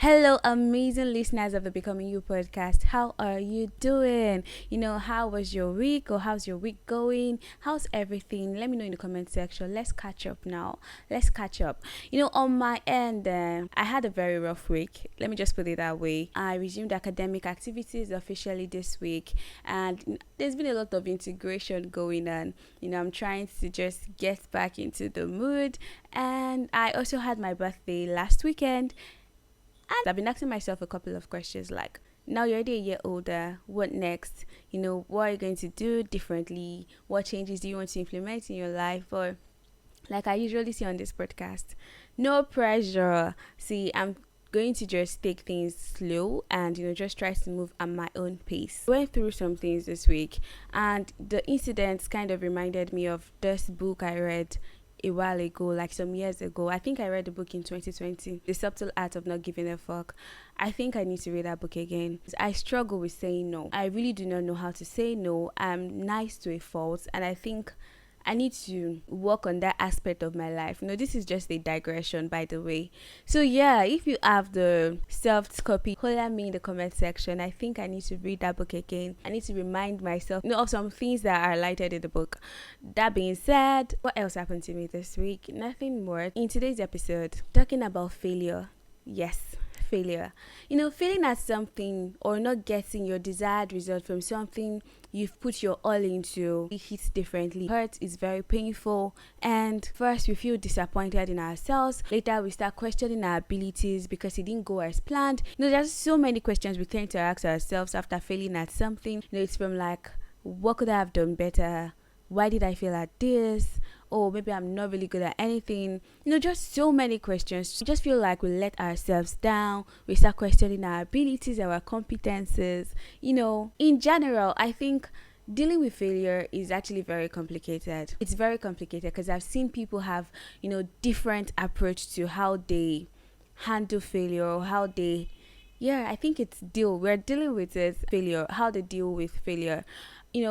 Hello, amazing listeners of the Becoming You podcast. How are you doing? How was your week or how's your week going? How's everything? Let me know in the comment section. Let's catch up now. Let's catch up. On my end, I had a very rough week. Let me just put it that way. I resumed academic activities officially this week, and there's been a lot of integration going on. I'm trying to just get back into the mood, and I also had my birthday last weekend. And I've been asking myself a couple of questions like, now you're already a year older, what next? What are you going to do differently? What changes do you want to implement in your life? Or like I usually say on this podcast, no pressure. See, I'm going to just take things slow and just try to move at my own pace. I went through some things this week, and the incidents kind of reminded me of this book I read a while ago, like some years ago. I think I read the book in 2020, The Subtle Art of Not Giving a Fuck. I think I need to read that book again. I struggle with saying no. I really do not know how to say no. I'm nice to a fault, and I think I need to work on that aspect of my life. This is just a digression, by the way. So yeah, if you have the soft copy, holler me in the comment section. I think I need to read that book again. I need to remind myself, of some things that are highlighted in the book. That being said, what else happened to me this week? Nothing more. In today's episode, talking about failure. Yes, failure. Failing at something or not getting your desired result from something you've put your all into, it hits differently. Hurt is very painful, and first we feel disappointed in ourselves. Later we start questioning our abilities because it didn't go as planned. There's so many questions we tend to ask ourselves after failing at something. It's from like, what could I have done better? Why did I fail at this? Oh, maybe I'm not really good at anything. Just so many questions. We just feel like we let ourselves down. We start questioning our abilities, our competences. In general, I think dealing with failure is actually very complicated. It's very complicated because I've seen people have, different approach to how they handle failure or how they, I think we're dealing with it, failure, how they deal with failure.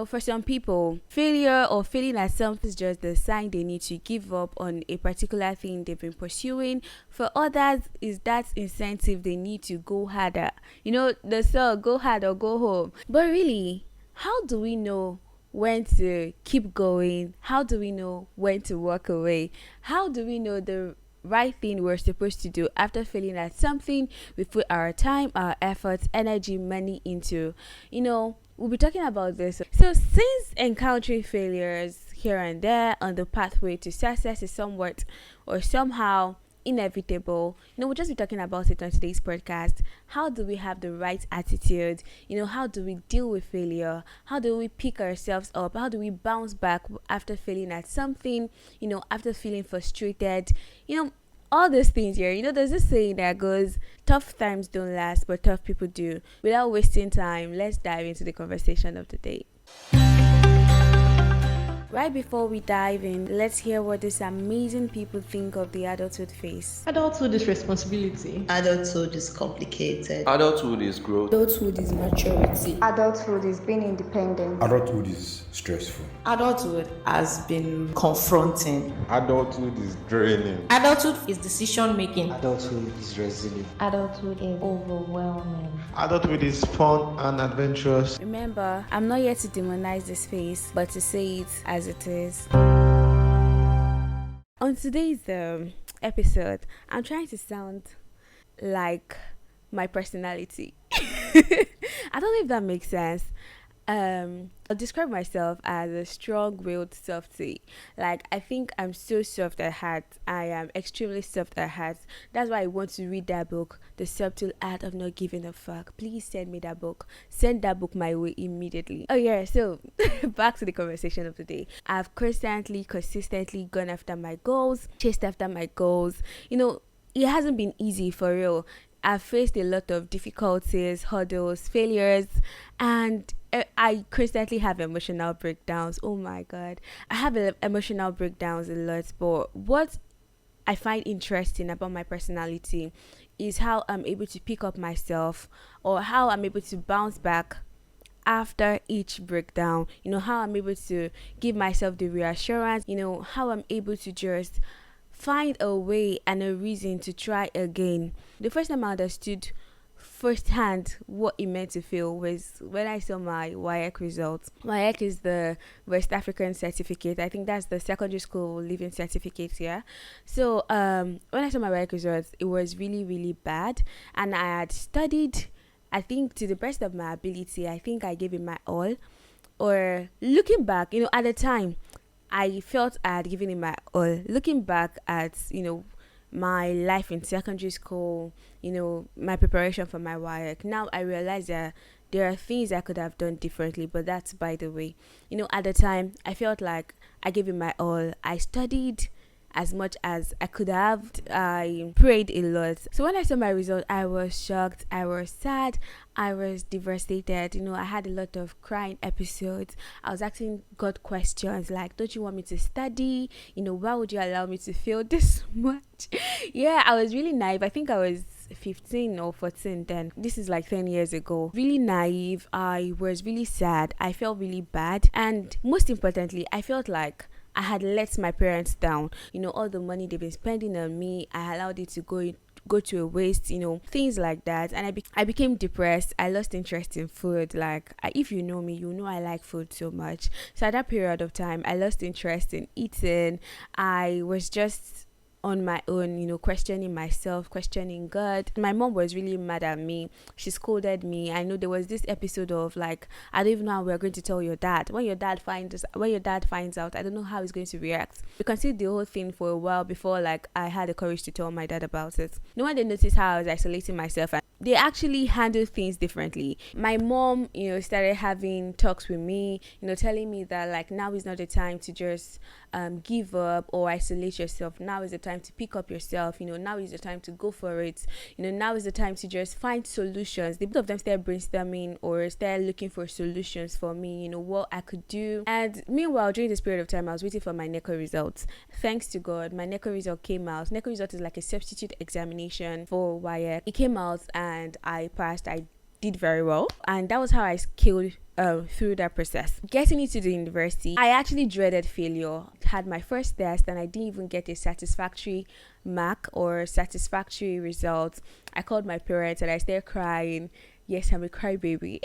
For some people, failure or failing at something is just the sign they need to give up on a particular thing they've been pursuing. For others, is that incentive they need to go harder. The song, go hard or go home. But really, how do we know when to keep going? How do we know when to walk away? How do we know the right thing we're supposed to do after failing at something we put our time, our efforts, energy, money into? We'll be talking about this. So since encountering failures here and there on the pathway to success is somewhat or somehow inevitable, we'll just be talking about it on today's podcast. How do we have the right attitude? How do we deal with failure? How do we pick ourselves up? How do we bounce back after failing at something? After feeling frustrated? All those things here. There's this saying that goes, tough times don't last, but tough people do. Without wasting time, let's dive into the conversation of the day. Right before we dive in, let's hear what these amazing people think of the adulthood phase. Adulthood is responsibility. Adulthood is complicated. Adulthood is growth. Adulthood is maturity. Adulthood is being independent. Adulthood is stressful. Adulthood has been confronting. Adulthood is draining. Adulthood is decision making. Adulthood is resilient. Adulthood is overwhelming. Adulthood is fun and adventurous. Remember, I'm not here to demonize this phase, but to say it as it is. On today's episode, I'm trying to sound like my personality. I don't know if that makes sense. I'll describe myself as a strong-willed softie. Like, I think I'm so soft at heart. I am extremely soft at heart. That's why I want to read that book, The Subtle Art of Not Giving a Fuck. Please send me that book. Send that book my way immediately. Oh yeah, so back to the conversation of the day. I've consistently gone after my goals, chased after my goals. It hasn't been easy, for real. I've faced a lot of difficulties, hurdles, failures, and I constantly have emotional breakdowns. Oh my God. I have emotional breakdowns a lot, but what I find interesting about my personality is how I'm able to pick up myself, or how I'm able to bounce back after each breakdown. How I'm able to give myself the reassurance, how I'm able to just find a way and a reason to try again. The first time I understood firsthand what it meant to feel was when I saw my WAEC results. WAEC is the West African certificate. I think that's the secondary school living certificate here. So when I saw my WAEC results, it was really, really bad. And I had studied, I think, to the best of my ability. I think I gave it my all. Or looking back, at the time, I felt I had given it my all. Looking back at, my life in secondary school, my preparation for my WAEC, now I realize that there are things I could have done differently, but that's by the way. At the time, I felt like I gave it my all. I studied as much as I could have. I prayed a lot. So when I saw my result, I was shocked, I was sad, I was devastated. I had a lot of crying episodes. I was asking God questions like, don't you want me to study? Why would you allow me to fail this much? Yeah, I was really naive. I think I was 15 or 14 then. This is like 10 years ago. Really naive. I was really sad. I felt really bad. And most importantly, I felt like I had let my parents down. All the money they've been spending on me, I allowed it to go to a waste, things like that. And I became depressed. I lost interest in food. If you know me, you know I like food so much. So at that period of time, I lost interest in eating. I was just on my own, questioning myself, questioning God. My mom was really mad at me. She scolded me. I know there was this episode of I don't even know how we're going to tell your dad. When your dad finds out, I don't know how he's going to react. We considered the whole thing for a while before I had the courage to tell my dad about it. No one did notice how I was isolating myself, and they actually handle things differently. My mom, started having talks with me, telling me that now is not the time to just give up or isolate yourself. Now is the time to pick up yourself. Now is the time to go for it. Now is the time to just find solutions. The both of them started brainstorming or started looking for solutions for me, what I could do. And meanwhile, during this period of time, I was waiting for my NECO results. Thanks to God, my NECO result came out. NECO result is like a substitute examination for WAEC. It came out and I passed. I did very well, and that was how I scaled through that process. Getting into the university, I actually dreaded failure. Had my first test and I didn't even get a satisfactory mark or satisfactory result. I called my parents and I started crying. Yes, I'm a crybaby.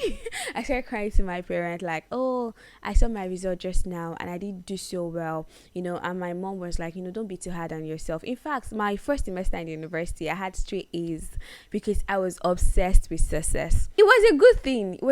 I started crying to my parents oh, I saw my result just now and I didn't do so well, and my mom was like, don't be too hard on yourself. In fact, my first semester in the university, I had straight A's because I was obsessed with success. It was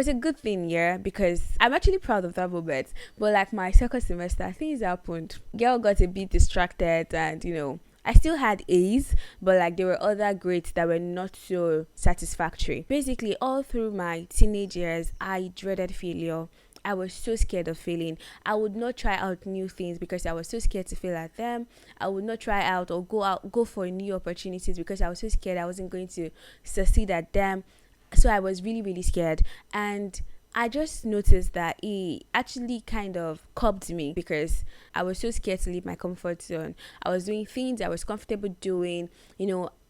a good thing, yeah, because I'm actually proud of that moment. But my second semester, things happened. Girl got a bit distracted and, I still had A's, but there were other grades that were not so satisfactory. Basically, all through my teenage years, I dreaded failure. I was so scared of failing. I would not try out new things because I was so scared to fail at them. I would not try out or go for new opportunities because I was so scared I wasn't going to succeed at them. So I was really, really scared. And I just noticed that it actually kind of curbed me because I was so scared to leave my comfort zone. I was doing things I was comfortable doing.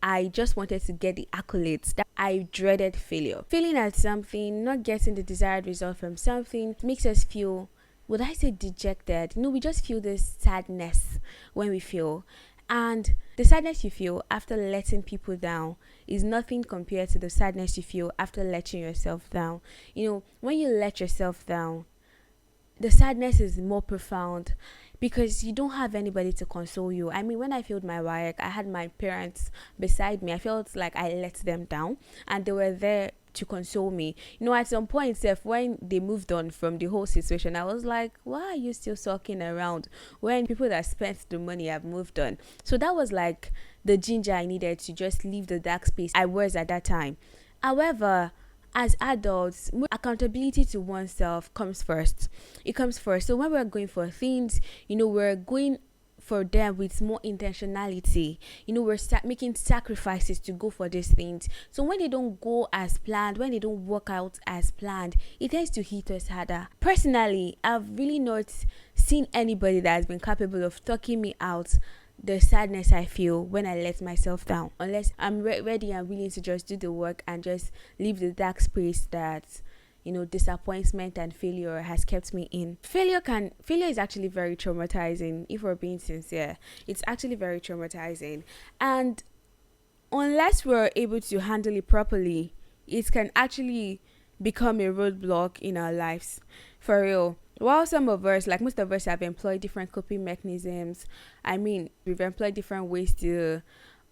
I just wanted to get the accolades. That I dreaded failure. Failing at something, not getting the desired result from something makes us feel, would I say dejected? We just feel this sadness when we fail. And the sadness you feel after letting people down is nothing compared to the sadness you feel after letting yourself down. When you let yourself down, the sadness is more profound because you don't have anybody to console you. I mean, when I failed my WAEC, I had my parents beside me. I felt like I let them down and they were there to console me. At some point, when they moved on from the whole situation, I was like, why are you still sulking around when people that spent the money have moved on? So that was the ginger I needed to just leave the dark space I was at that time. However, as adults, accountability to oneself comes first. It comes first. So when we're going for things, we're going for them with more intentionality. We're making sacrifices to go for these things. So when they don't go as planned, when they don't work out as planned, it tends to hit us harder. Personally, I've really not seen anybody that has been capable of talking me out the sadness I feel when I let myself down, unless I'm ready and willing to just do the work and just leave the dark space that disappointment and failure has kept me in. Failure is actually very traumatizing. If we're being sincere, it's actually very traumatizing, and unless we're able to handle it properly, it can actually become a roadblock in our lives. For real. While some of us, like most of us, have employed different coping mechanisms, we've employed different ways to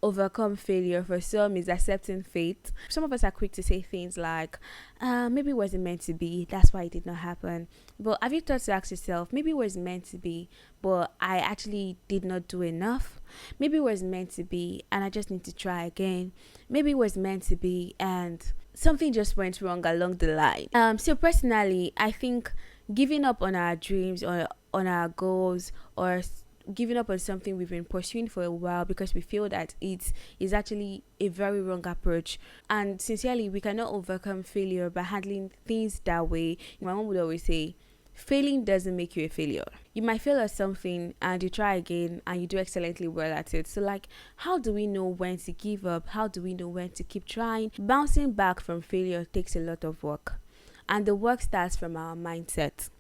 overcome failure. For some, is accepting fate. Some of us are quick to say things like, maybe it wasn't meant to be, that's why it did not happen. But have you thought to ask yourself, maybe it was meant to be, but I actually did not do enough? Maybe it was meant to be, and I just need to try again. Maybe it was meant to be, and something just went wrong along the line. So personally, I think giving up on our dreams or on our goals, or giving up on something we've been pursuing for a while because we feel that it is actually a very wrong approach. And sincerely, we cannot overcome failure by handling things that way. My mom would always say, failing doesn't make you a failure. You might fail at something and you try again and you do excellently well at it. So like, how do we know when to give up? How do we know when to keep trying? Bouncing back from failure takes a lot of work, and the work starts from our mindset.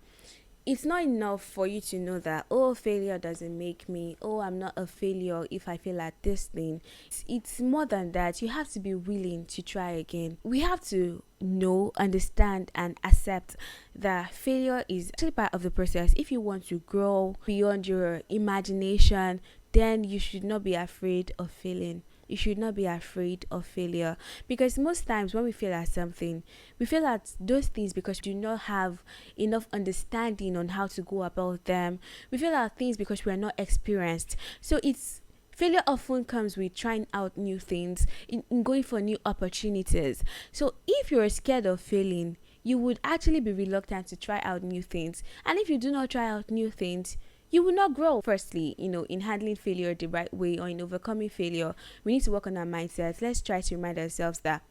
It's not enough for you to know that, oh, failure doesn't make me, oh, I'm not a failure if I fail at this thing. It's more than that. You have to be willing to try again. We have to know, understand, and accept that failure is actually part of the process. If you want to grow beyond your imagination, then you should not be afraid of failing. You should not be afraid of failure, because most times when we fail at something, we fail at those things because we do not have enough understanding on how to go about them. We fail at things because we are not experienced. So failure often comes with trying out new things, in going for new opportunities. So if you're scared of failing, you would actually be reluctant to try out new things. And if you do not try out new things, you will not grow. Firstly, in handling failure the right way, or in overcoming failure, we need to work on our mindset. Let's try to remind ourselves that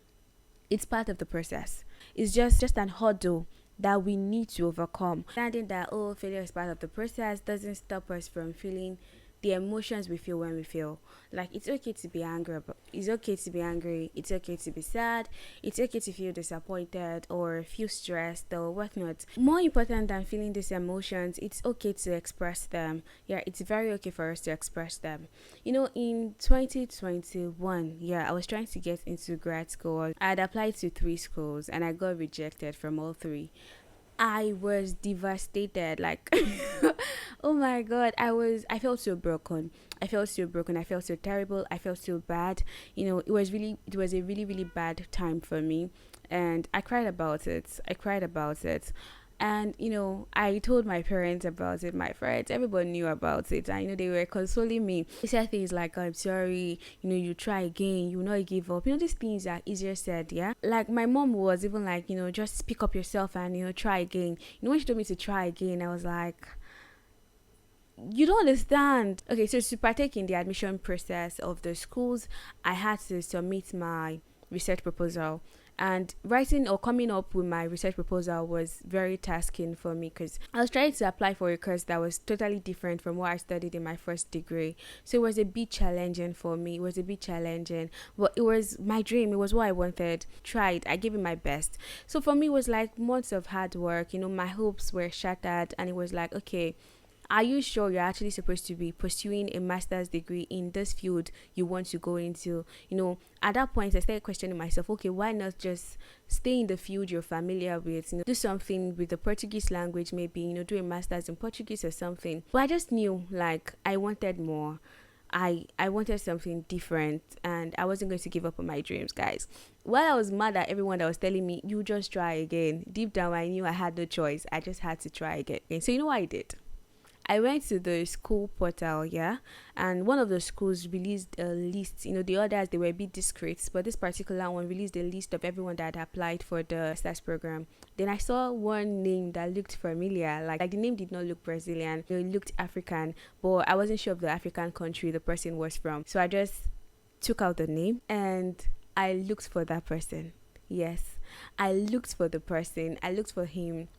it's part of the process. It's just an hurdle that we need to overcome. Understanding that, oh, failure is part of the process doesn't stop us from feeling the emotions we feel when we fail. Like, it's okay to be angry, it's okay to be angry, it's okay to be sad, it's okay to feel disappointed or feel stressed or whatnot. More important than feeling these emotions, it's okay to express them. Yeah, it's very okay for us to express them. In 2021, I was trying to get into grad school. I had applied to 3 schools and I got rejected from all 3. I was devastated. Like, oh my god, I felt so broken. I felt so terrible. I felt so bad. It was a really, really bad time for me, and I cried about it. And I told my parents about it, my friends, everybody knew about it, and they were consoling me. They said things like, I'm sorry, you try again, you will not give up. These things are easier said. Yeah, like my mom was even like, just pick up yourself and try again. When she told me to try again, I was like, you don't understand. Okay, so to partake in the admission process of the schools, I had to submit my research proposal. And writing or coming up with my research proposal was very tasking for me, because I was trying to apply for a course that was totally different from what I studied in my first degree. So it was a bit challenging for me. But it was my dream. It was what I wanted. Tried. I gave it my best. So for me, it was like months of hard work. My hopes were shattered, and it was like, okay, are you sure you're actually supposed to be pursuing a master's degree in this field you want to go into? At that point, I started questioning myself, okay, why not just stay in the field you're familiar with, do something with the Portuguese language, maybe, do a master's in Portuguese or something. But I just knew, like, I wanted more. I wanted something different, and I wasn't going to give up on my dreams, guys. While I was mad at everyone that was telling me, you just try again, deep down I knew I had no choice. I just had to try again. So what I did? I went to the school portal, and one of the schools released a list. The others, they were a bit discreet, but this particular one released a list of everyone that had applied for the master's program. Then I saw one name that looked familiar, like the name did not look Brazilian, it looked African, but I wasn't sure of the African country the person was from. So I just took out the name and I looked for that person. Yes, I looked for the person. I looked for him.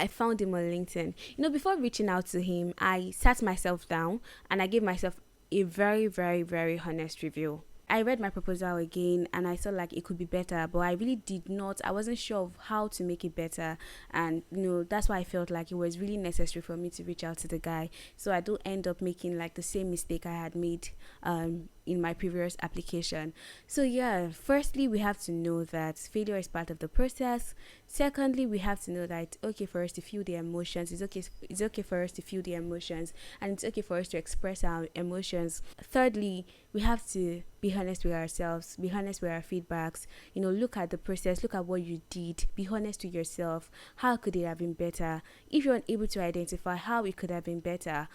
I found him on LinkedIn. Before reaching out to him, I sat myself down and I gave myself a very, very, very honest review. I read my proposal again and I felt like it could be better, but I really did not. I wasn't sure of how to make it better. And, that's why I felt like it was really necessary for me to reach out to the guy. So I don't end up making like the same mistake I had made in my previous application. So yeah, firstly, we have to know that failure is part of the process. Secondly, we have to know that it's okay for us to feel the emotions. It's okay for us to feel the emotions, and it's okay for us to express our emotions. Thirdly, we have to be honest with ourselves, be honest with our feedbacks. Look at the process, look at what you did, be honest to yourself. How could it have been better? If you're unable to identify how it could have been better,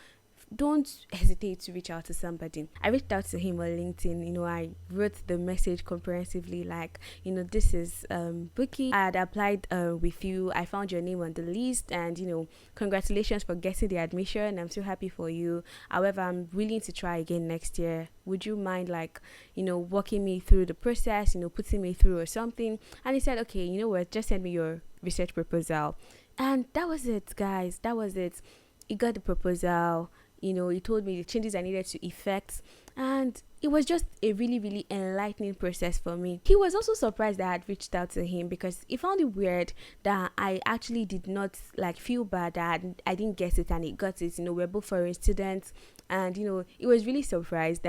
don't hesitate to reach out to somebody. I reached out to him on LinkedIn. I wrote the message comprehensively, like, this is Buki. I had applied with you. I found your name on the list, and congratulations for getting the admission. I'm so happy for you. However, I'm willing to try again next year. Would you mind, like, walking me through the process, putting me through or something? And he said, okay, you know what, just send me your research proposal. And that was it, guys. That was it. He got the proposal. He told me the changes I needed to effect, and it was just a really, really enlightening process for me. He was also surprised that I had reached out to him, because he found it weird that I actually did not like feel bad that I didn't get it and he got it. We're both foreign students, and he was really surprised,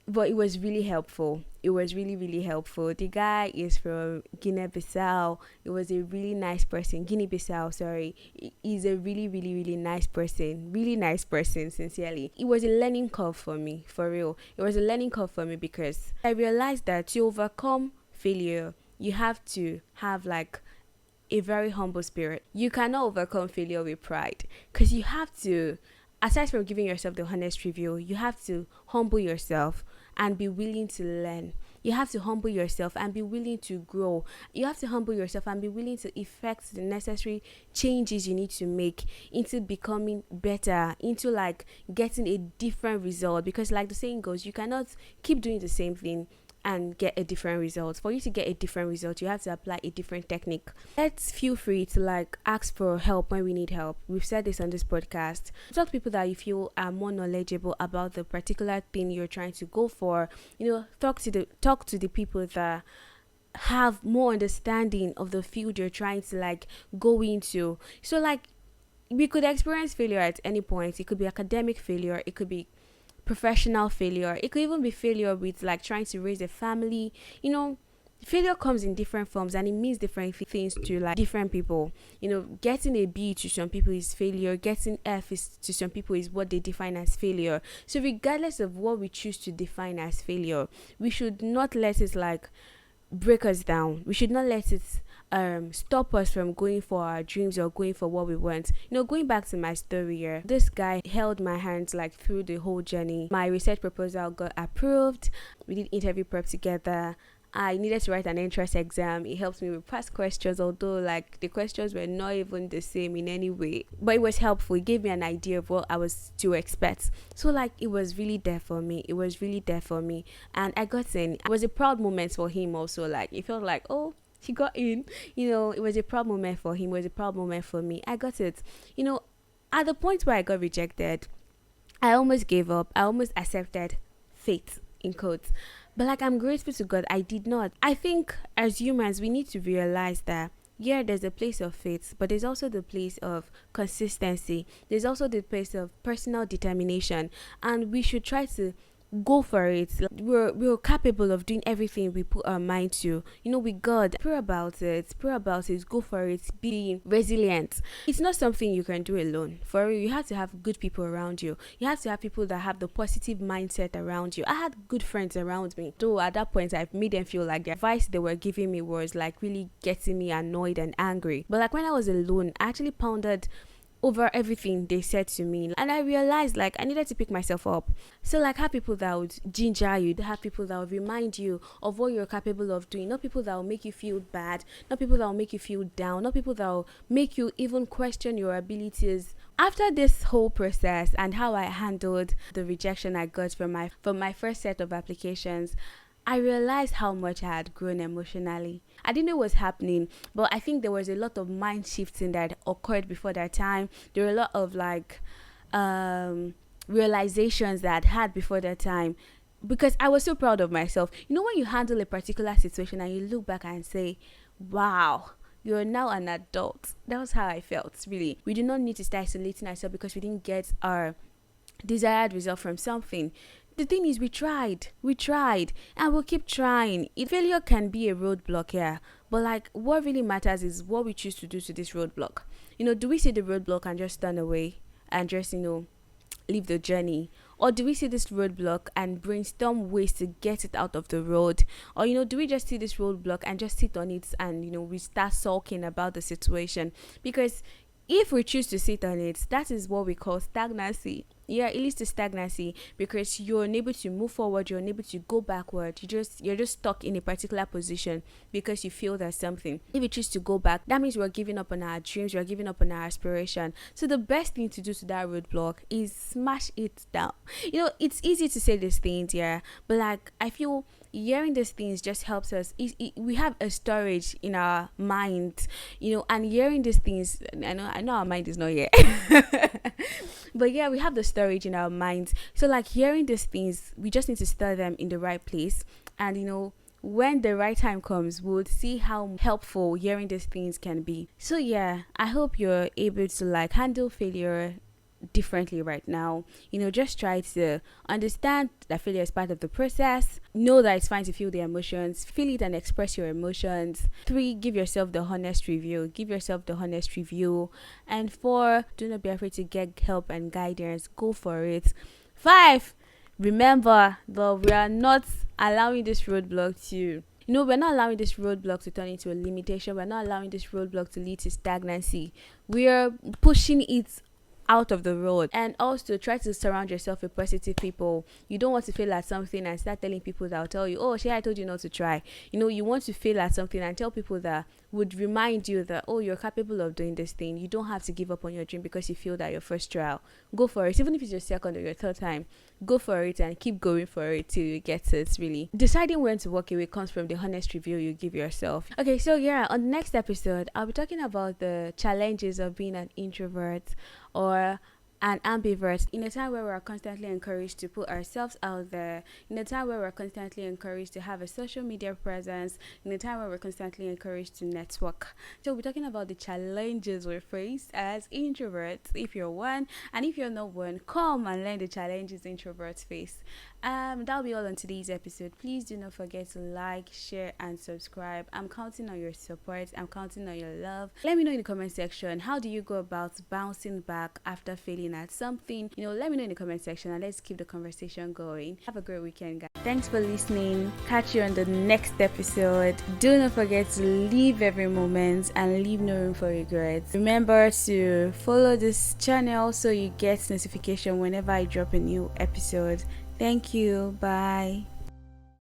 but it was really helpful. It was really, really helpful. The guy is from Guinea-Bissau. It was a really nice person. Guinea-Bissau, sorry. He's a really, really, really nice person. Really nice person, sincerely. It was a learning curve for me, for real. It was a learning curve for me, because I realized that to overcome failure, you have to have like a very humble spirit. You cannot overcome failure with pride, because you have to, aside from giving yourself the honest review, you have to humble yourself and be willing to learn. You have to humble yourself and be willing to grow. You have to humble yourself and be willing to effect the necessary changes you need to make into becoming better, into like getting a different result. Because like the saying goes, you cannot keep doing the same thing and get a different result. For you to get a different result, you have to apply a different technique. Let's feel free to like ask for help when we need help. We've said this on this podcast. Talk to people that you feel are more knowledgeable about the particular thing you're trying to go for. Talk to the people that have more understanding of the field you're trying to like go into. So like, we could experience failure at any point. It could be academic failure, it could be professional failure, it could even be failure with like trying to raise a family. Failure comes in different forms and it means different things to like different people. Getting a B to some people is failure, getting F to some people is what they define as failure. So regardless of what we choose to define as failure, we should not let it like break us down. We should not let it stop us from going for our dreams or going for what we want. Going back to my story here, this guy held my hands like through the whole journey. My research proposal got approved. We did interview prep together. I needed to write an entrance exam. It helped me with past questions, although like the questions were not even the same in any way, but it was helpful. It gave me an idea of what I was to expect. So like, it was really there for me. It was really there for me, and I got in. It was a proud moment for him also. Like, it felt like, oh, he got in. It was a proud moment for him. It was a proud moment for me. I got it. At the point where I got rejected, I almost gave up. I almost accepted fate, in quotes. But like, I'm grateful to God I did not. I think as humans, we need to realize that, yeah, there's a place of faith, but there's also the place of consistency. There's also the place of personal determination. And we should try to go for it. We're capable of doing everything we put our mind to. With God, pray about it, go for it, be resilient. It's not something you can do alone. For real, you have to have good people around you. You have to have people that have the positive mindset around you. I had good friends around me, though at that point I made them feel like the advice they were giving me was like really getting me annoyed and angry. But like, when I was alone, I actually pondered over everything they said to me, and I realized like I needed to pick myself up. So like, have people that would ginger you, have people that would remind you of what you're capable of doing, not people that will make you feel bad, not people that will make you feel down, not people that will make you even question your abilities. After this whole process and how I handled the rejection I got from my first set of applications, I realized how much I had grown emotionally. I didn't know what was happening, but I think there was a lot of mind shifting that occurred before that time. There were a lot of like realizations that I'd had before that time. because I was so proud of myself. You know, when you handle a particular situation and you look back and say, wow, you're now an adult. That was how I felt, really. We do not need to start isolating ourselves because we didn't get our desired result from something. The thing is, we tried, and we'll keep trying. Failure can be a roadblock, yeah, but like, what really matters is what we choose to do to this roadblock. You know, do we see the roadblock and just turn away and just, leave the journey, or do we see this roadblock and brainstorm ways to get it out of the road? Or do we just see this roadblock and just sit on it and we start sulking about the situation? Because if we choose to sit on it, that is what we call stagnancy. Yeah, it leads to stagnancy because you're unable to move forward, you're unable to go backward. You're just stuck in a particular position because you feel there's something. If we choose to go back, that means we're giving up on our dreams, we're giving up on our aspiration. So the best thing to do to that roadblock is smash it down. It's easy to say these things, yeah, but like, I feel hearing these things just helps us. We have a storage in our mind, and hearing these things, I know our mind is not here. But yeah, we have the storage in our minds. So like, hearing these things, we just need to store them in the right place. And when the right time comes, we'll see how helpful hearing these things can be. So yeah, I hope you're able to like handle failure differently right now. Just try to understand that failure is part of the process. Know that it's fine to feel the emotions, feel it and express your emotions. 3, give yourself the honest review. And 4, do not be afraid to get help and guidance. Go for it. 5, remember that we are not allowing this roadblock to we're not allowing this roadblock to turn into a limitation. We're not allowing this roadblock to lead to stagnancy. We are pushing it out of the road. And also try to surround yourself with positive people. You don't want to fail at something and start telling people that will tell you, oh, I told you not to try. You want to fail at something and tell people that would remind you that, oh, you're capable of doing this thing. You don't have to give up on your dream because you failed at your first trial. Go for it. Even if it's your second or your third time, go for it and keep going for it till you get it. Really, deciding when to walk away comes from the honest review you give yourself. Okay, so yeah, on the next episode, I'll be talking about the challenges of being an introvert or an ambivert in a time where we're constantly encouraged to put ourselves out there, in a time where we're constantly encouraged to have a social media presence, in a time where we're constantly encouraged to network. So we're talking about the challenges we face as introverts, if you're one, and if you're not one, come and learn the challenges introverts face. That'll be all on today's episode. Please do not forget to like, share, and subscribe. I'm counting on your support. I'm counting on your love. Let me know in the comment section, how do you go about bouncing back after failing at something? Let me know in the comment section and let's keep the conversation going. Have a great weekend, guys. Thanks for listening. Catch you on the next episode. Do not forget to live every moment and leave no room for regrets. Remember to follow this channel so you get notification whenever I drop a new episode. Thank you. Bye.